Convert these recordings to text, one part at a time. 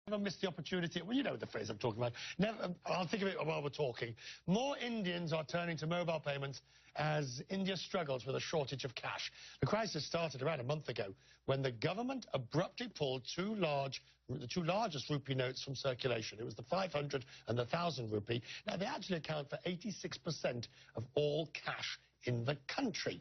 Never miss the opportunity. Well, you know the phrase I'm talking about. Never, I'll think of it while we're talking. More Indians are turning to mobile payments as India struggles with a shortage of cash. The crisis started around a month ago when the government abruptly pulled the two largest rupee notes from circulation. It was the 500 and the 1,000 rupee. Now, they actually account for 86% of all cash in the country.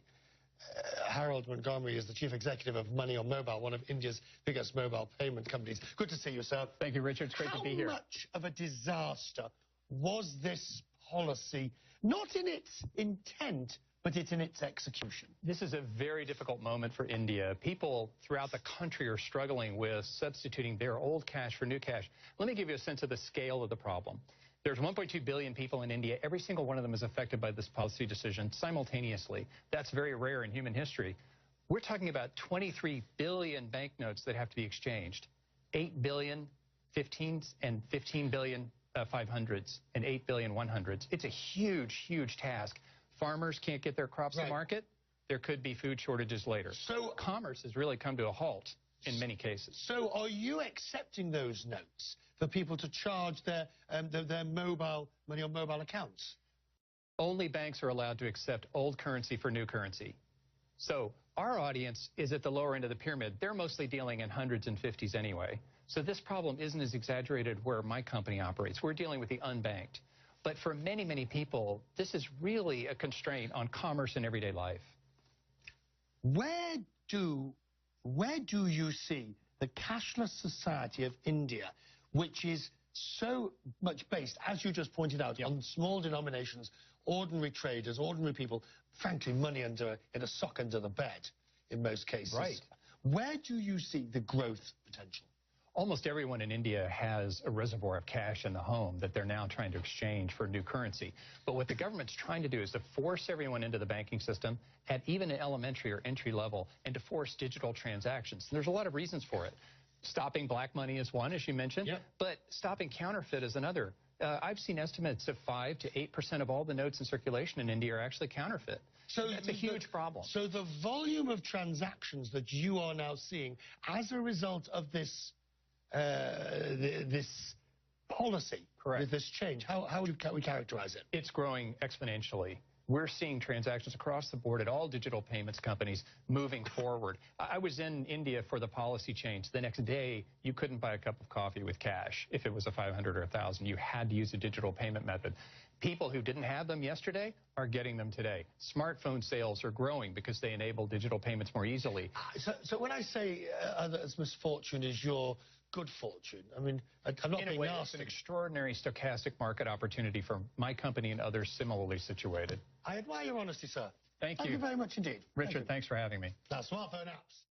Harold Montgomery is the chief executive of Money on Mobile, one of India's biggest mobile payment companies. Good to see you, sir. Thank you, Richard. It's great to be here. How much of a disaster was this policy, not in its intent, but in its execution? This is a very difficult moment for India. People throughout the country are struggling with substituting their old cash for new cash. Let me give you a sense of the scale of the problem. There's 1.2 billion people in India. Every single one of them is affected by this policy decision simultaneously. That's very rare in human history. We're talking about 23 billion banknotes that have to be exchanged. 8 billion 15s and 15 billion 500s and 8 billion 100s. It's a huge, huge task. Farmers can't get their crops to market. There could be food shortages later. So commerce has really come to a halt in many cases. So are you accepting those notes for people to charge their mobile money on mobile accounts? Only banks are allowed to accept old currency for new currency. So our audience is at the lower end of the pyramid. They're mostly dealing in hundreds and fifties anyway. So this problem isn't as exaggerated where my company operates. We're dealing with the unbanked. But for many, many people, this is really a constraint on commerce in everyday life. Where do you see the cashless society of India, which is so much based, as you just pointed out, on small denominations, ordinary traders, ordinary people, frankly, money in a sock under the bed in most cases? Right. Where do you see the growth potential? Almost everyone in India has a reservoir of cash in the home that they're now trying to exchange for new currency. But what the government's trying to do is to force everyone into the banking system at even an elementary or entry level and to force digital transactions. And there's a lot of reasons for it. Stopping black money is one, as you mentioned, but stopping counterfeit is another. I've seen estimates of 5 to 8% of all the notes in circulation in India are actually counterfeit. So that's a huge problem. So the volume of transactions that you are now seeing as a result of this this policy, this change, how would we characterize it? It's growing exponentially. We're seeing transactions across the board at all digital payments companies moving forward. I was in India for the policy change. The next day, you couldn't buy a cup of coffee with cash if it was a 500 or 1,000. You had to use a digital payment method. People who didn't have them yesterday are getting them today. Smartphone sales are growing because they enable digital payments more easily. So when I say others' misfortune is your good fortune, I mean, I'm not being nasty. It's an extraordinary stochastic market opportunity for my company and others similarly situated. I admire your honesty, sir. Thank you. Thank you very much indeed. Richard, thanks for having me. Now, smartphone apps.